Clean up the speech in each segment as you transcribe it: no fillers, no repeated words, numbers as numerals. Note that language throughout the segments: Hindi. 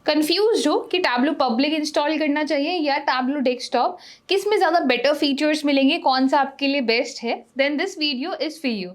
कंफ्यूज्ड हो कि टैब्लू पब्लिक इंस्टॉल करना चाहिए या टैब्लू डेस्कटॉप, किस में ज़्यादा बेटर फीचर्स मिलेंगे, कौन सा आपके लिए बेस्ट है, then this video is for you.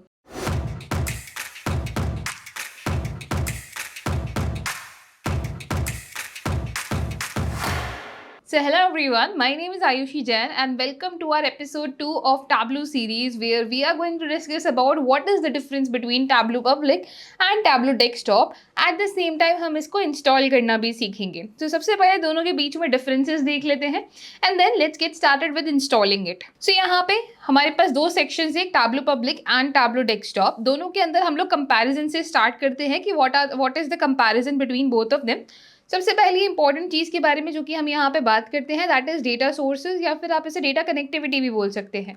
So hello everyone, my name is Ayushi Jain and welcome to our episode 2 of Tableau series where we are going to discuss about what is the difference between Tableau Public and Tableau Desktop. At the same time हम इसको इंस्टॉल करना भी सीखेंगे। तो सबसे पहले दोनों के बीच में डिफरेंसेस देख लेते हैं and then let's get started with installing it. So यहाँ पे हमारे पास दो सेक्शंस है, Tableau Public and Tableau Desktop। दोनों के अंदर हम लोग कंपैरिजन से स्टार्ट करते हैं कि what is the comparison between both of them. सबसे पहली इंपॉर्टेंट चीज़ के बारे में जो कि हम यहाँ पे बात करते हैं दैट इज़ डेटा सोर्सेज या फिर आप इसे डेटा कनेक्टिविटी भी बोल सकते हैं।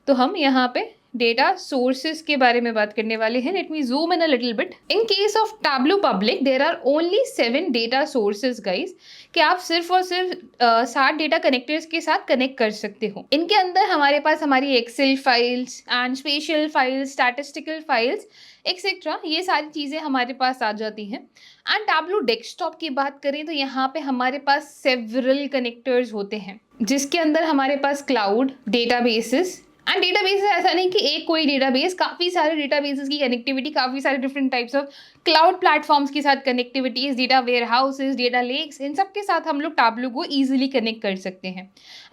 तो हम यहाँ पे डेटा सोर्सेज के बारे में बात करने वाले हैं। Let me zoom in a little bit. In case of Tableau Public there are only 7 data sources guys, कि आप सिर्फ और सिर्फ 7 डेटा कनेक्टर्स के साथ कनेक्ट कर सकते हो। इनके अंदर हमारे पास हमारी Excel files and spatial files, statistical files etcetera, ये सारी चीज़ें हमारे पास आ जाती हैं। एंड टैब्लू डेस्कटॉप की बात करें तो यहाँ पे हमारे पास सेवरल कनेक्टर्स होते हैं, जिसके अंदर हमारे पास क्लाउड डेटाबेसेस एंड डेटाबेसेस, ऐसा नहीं कि एक कोई डेटाबेस, काफ़ी सारे डेटाबेसेस की कनेक्टिविटी, काफ़ी सारे different types of cloud platforms के साथ connectivities, data warehouses, data lakes, इन सब के साथ हम लोग टैब्लू को ईजिली कनेक्ट कर सकते हैं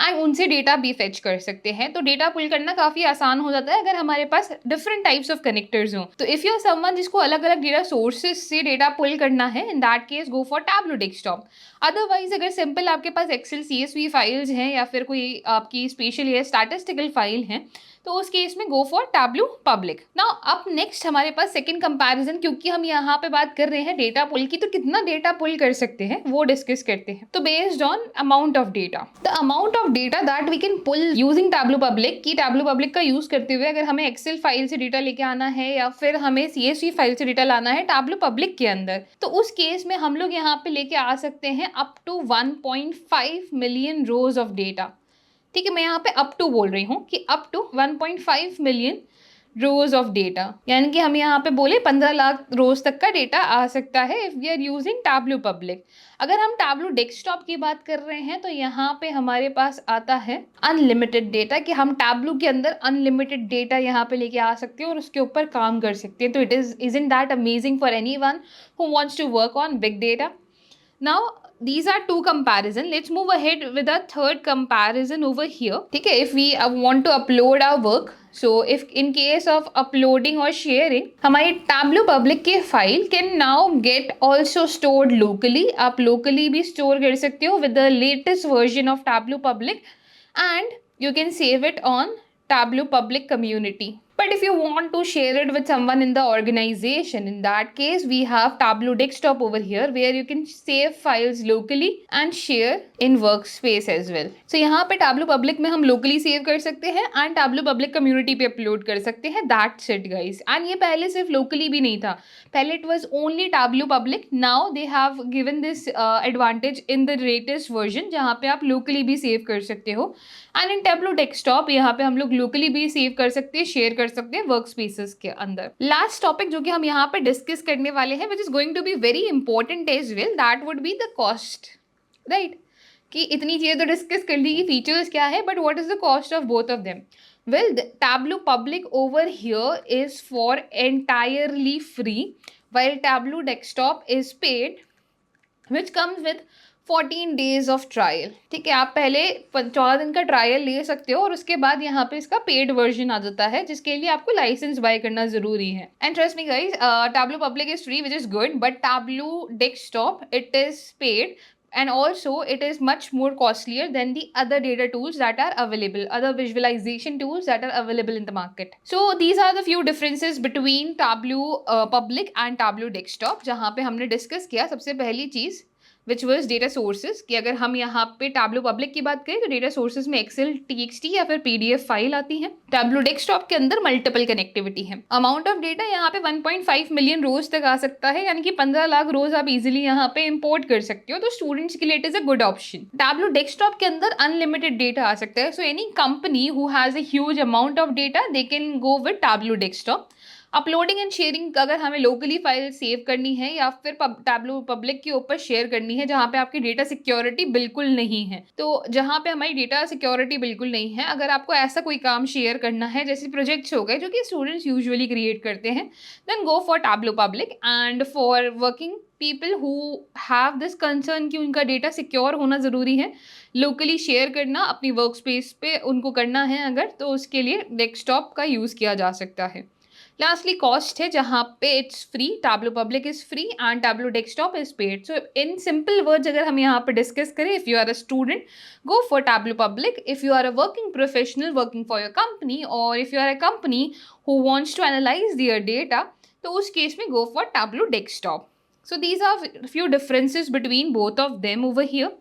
एंड उनसे डेटा भी फेच कर सकते हैं। तो डेटा पुल करना काफ़ी आसान हो जाता है अगर हमारे पास डिफरेंट टाइप्स ऑफ कनेक्टर्स हों। तो इफ़ यू आर समवन जिसको अलग अलग डेटा सोर्सेज से डेटा पुल करना है, इन that case go for Tableau desktop. Otherwise अगर सिंपल आपके पास एक्सेल CSV फाइल्स हैं या फिर कोई आपकी स्पेशल या स्टैटिस्टिकल फाइल है तो उस केस में go for Tableau public. Now अब नेक्स्ट हमारे पास सेकंड कंपैरिजन, क्योंकि हम यहाँ पे बात कर रहे हैं डेटा पुल की, तो कितना डेटा पुल कर सकते हैं वो डिस्कस करते हैं। तो based on amount of data, the amount of data that we can pull using Tableau Public, की टैब्लू पब्लिक का यूज करते हुए अगर हमें एक्सेल फाइल से डेटा लेके आना है या फिर हमें CSV फाइल से डेटा लाना है टैब्लू पब्लिक के अंदर, तो उस केस में हम लोग यहाँ पे लेके आ सकते हैं up to 1.5 million rows of data. ठीक है, मैं यहाँ पे अप टू बोल रही हूँ कि up to 1.5 million rows of data, यानी कि हम यहाँ पे बोले 15 लाख रोज तक का डेटा आ सकता है if we are using Tableau Public. अगर हम टैब्लू डेस्कटॉप की बात कर रहे हैं तो यहाँ पे हमारे पास आता है अनलिमिटेड डेटा, कि हम टैब्लू के अंदर अनलिमिटेड डेटा यहाँ पे लेके आ सकते हैं और उसके ऊपर काम कर सकते हैं। तो isn't that amazing for anyone who wants to work on big data. Now these are two comparison. Let's move ahead with a third comparison over here. ठीक है, if we want to upload our work, so if in case of uploading or sharing, हमारी Tableau Public की file can now get also stored locally. आप locally भी store कर सकते हो with the latest version of Tableau Public and you can save it on Tableau Public community. But if you want to share it with someone in the organization, in that case we have Tableau Desktop over here where you can save files locally and share in workspace as well. So यहाँ पे Tableau Public में हम locally save कर सकते हैं and Tableau Public community पे upload कर सकते हैं। That's it guys. And ये पहले सिर्फ locally भी नहीं था, पहले it was only Tableau Public. Now they have given this advantage in the latest version जहाँ पे आप locally भी save कर सकते हो एंड इन Tableau Desktop यहाँ पे हम लोग लोकली भी सेव कर सकते हैं, शेयर कर सकते हैं वर्क स्पेसेस के अंदर। लास्ट टॉपिक जो कि हम यहाँ पे डिस्कस करने वाले हैं which is going to be very important as well, that would be the cost, right? कि इतनी चीज़ें तो डिस्कस कर ली कि फीचर्स क्या है, but what is the cost of both of them? Well, Tableau Public over here is for entirely free while Tableau Desktop is paid, which comes with 14 days of trial. ठीक है, आप पहले 14 दिन का ट्रायल ले सकते हो और उसके बाद यहाँ पे इसका पेड वर्जन आ जाता है जिसके लिए आपको लाइसेंस बाय करना जरूरी है। And trust me guys, Tableau Public is free which is good, but Tableau Desktop it is paid and also it is much more costlier than the other data tools that are available, other visualization tools that are available in the market. So these are the few differences between Tableau Public and Tableau Desktop जहाँ पे हमने डिस्कस किया। सबसे पहली चीज़ विच वर्स डेटा सोर्सेज, कि अगर हम यहाँ पे Tableau Public की बात करें तो डेटा सोर्सेज में एक्सेल, TXT या फिर PDF फाइल आती है। Tableau Desktop के अंदर मल्टीपल कनेक्टिविटी है। अमाउंट ऑफ डेटा यहाँ पे 1.5 मिलियन रोज तक आ सकता है, यानी कि 15 लाख रोज आप इजीली यहाँ पे इंपोर्ट कर सकते हो। तो स्टूडेंट्स के लिए it is a good option. Tableau Desktop के अंदर अनलिमिटेड डेटा आ सकता है, so any company who has a huge amount of data they can go with Tableau Desktop। Uploading and sharing अगर हमें लोकली फाइल सेव करनी है या फिर टैब्लू पब्लिक के ऊपर शेयर करनी है जहाँ पे आपकी डेटा सिक्योरिटी बिल्कुल नहीं है। तो जहाँ पे हमारी डेटा सिक्योरिटी बिल्कुल नहीं है, अगर आपको ऐसा कोई काम शेयर करना है जैसे प्रोजेक्ट्स हो गए जो कि स्टूडेंट्स यूजुअली क्रिएट करते हैं, then go for Tableau public. And for working people who have this concern कि उनका डेटा सिक्योर होना ज़रूरी है, लोकली शेयर करना अपनी वर्क स्पेस पे उनको करना है अगर, तो उसके लिए डेस्कटॉप का यूज़ किया जा सकता है। लास्टली कॉस्ट है जहाँ पे it's free, Tableau public is free and Tableau desktop is paid. So in simple words अगर हम यहाँ पे डिस्कस करें, if you are a student go for Tableau public, if you are a working professional working for your company, और if you are a company who wants to analyze their data, तो उस केस में go for Tableau desktop. So these are few differences between both of them over here.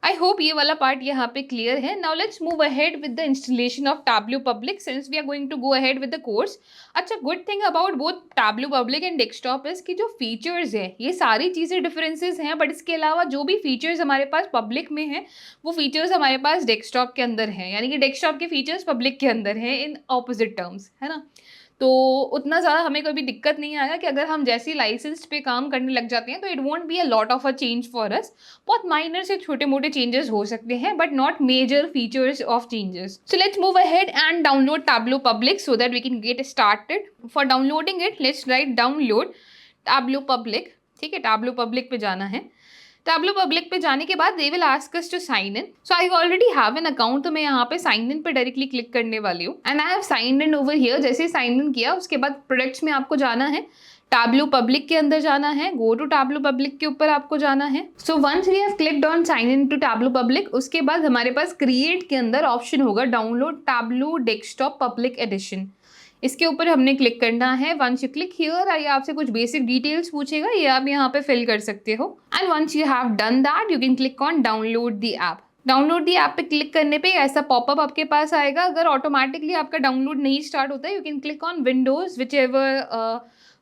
I hope ये वाला पार्ट यहाँ पे क्लियर है। Now let's move ahead with the installation of Tableau public since we are going to go ahead with the course. अच्छा, good thing about both Tableau public and desktop is कि जो फीचर्स है ये सारी चीज़ें डिफरेंसेस हैं, बट इसके अलावा जो भी फीचर्स हमारे पास पब्लिक में है वो फीचर्स हमारे पास डेस्कटॉप के अंदर हैं, यानी कि डेस्कटॉप के फीचर्स पब्लिक के अंदर हैं इन ऑपोजिट टर्म्स, है ना। तो उतना ज़्यादा हमें कभी दिक्कत नहीं आएगा कि अगर हम जैसे ही लाइसेंस पे काम करने लग जाते हैं तो it won't be a lot of a change for us. बहुत माइनर से छोटे मोटे चेंजेस हो सकते हैं but not major features of changes. So let's move ahead and download Tableau public so that we can get started. For downloading it let's write download Tableau Public. ठीक है, टैब्लू पब्लिक पे जाना है। टैब्लू पब्लिक पे जाने के बाद they will ask us to sign in. So I already have an account, तो मैं यहाँ पे साइन इन पे डायरेक्टली क्लिक करने वाली हूँ and I have signed in over here. जैसे ही साइन इन किया उसके बाद प्रोडक्ट्स में आपको जाना है, टैब्लू पब्लिक के अंदर जाना है, गो टू टैब्लू पब्लिक के ऊपर आपको जाना है। So once we have clicked on sign in to Tableau Public, उसके बाद हमारे पास क्रिएट के अंदर ऑप्शन होगा download Tableau Desktop Public Edition. इसके ऊपर हमने क्लिक करना है। वंस यू क्लिक हियर ये आपसे कुछ बेसिक डिटेल्स पूछेगा, ये आप यहाँ पे फिल कर सकते हो। And once you have done that you can click on download the app. Download the app पे क्लिक करने पे ऐसा पॉपअप आपके पास आएगा। अगर ऑटोमेटिकली आपका डाउनलोड नहीं स्टार्ट होता है you can click on Windows whichever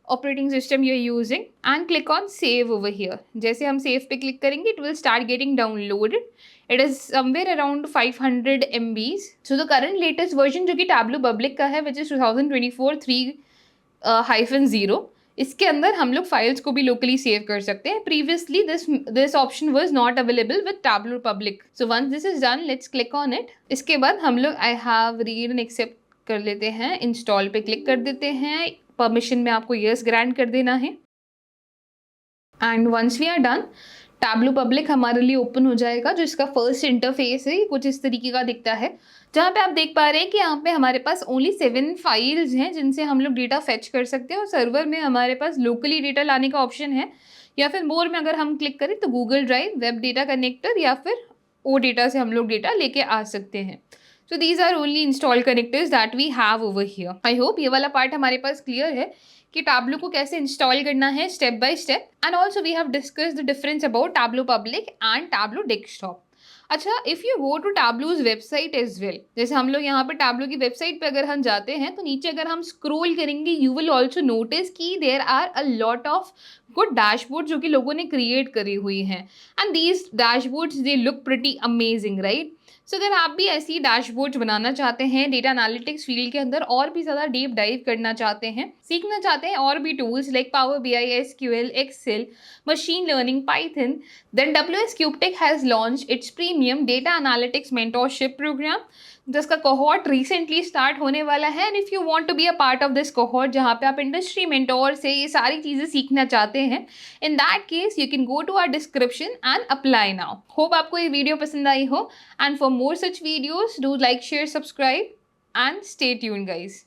operating system you are using and click on save over here. जैसे हम सेव पे क्लिक करेंगे it will start getting downloaded. It is somewhere around 500 MBs। So the current latest version जो कि टैब्लू पब्लिक का है विच इज 2024 3-0, इसके अंदर हम लोग फाइल्स को भी लोकली सेव कर सकते हैं। Previously this option was not available with Tableau public. So once this is done let's click on it. इसके बाद हम लोग I have read and accept कर लेते हैं, इंस्टॉल पे क्लिक कर देते हैं, परमिशन में आपको यस ग्रांट कर देना है and once we are done Tableau public हमारे लिए ओपन हो जाएगा। जो इसका फर्स्ट इंटरफेस है कुछ इस तरीके का दिखता है, जहाँ पे आप देख पा रहे हैं कि यहाँ पे हमारे पास ओनली 7 फाइल्स हैं जिनसे हम लोग डेटा फेच कर सकते हैं और सर्वर में हमारे पास लोकली डेटा लाने का ऑप्शन है, या फिर मोर में अगर हम क्लिक करें तो Google drive, web data connector या फिर ओ डेटा से हम लोग डेटा लेके आ सकते हैं। So these are only install connectors that we have over here. I hope ये वाला पार्ट हमारे पास क्लियर है कि टैब्लू को कैसे इंस्टॉल करना है step by step. And also we have discuss the difference about Tableau public and Tableau desktop. अच्छा, if you go to Tableau's website as well, जैसे हम लोग यहाँ पे टैब्लू की वेबसाइट पे अगर हम जाते हैं तो नीचे अगर हम स्क्रोल करेंगे यू विल ऑल्सो नोटिस कि there are a lot of good dashboard जो कि लोगों ने क्रिएट करी हुई हैं and these dashboards they look pretty amazing right. So अगर आप भी ऐसी डैशबोर्ड्स बनाना चाहते हैं, डेटा एनालिटिक्स फील्ड के अंदर और भी ज़्यादा डीप डाइव करना चाहते हैं, सीखना चाहते हैं और भी tools like power BI, SQL, Excel, machine learning, Python, then WS CubeTech has launched its premium data analytics mentorship program, जिसका कोहॉर्ट रिसेंटली स्टार्ट होने वाला है। And if you want to be a part of this cohort जहाँ पे आप इंडस्ट्री मेंटोर से ये सारी चीज़ें सीखना चाहते हैं, in that case you can go to our description and apply now. Hope आपको ये वीडियो पसंद आई हो and for more such videos, do like, share, subscribe and stay tuned guys.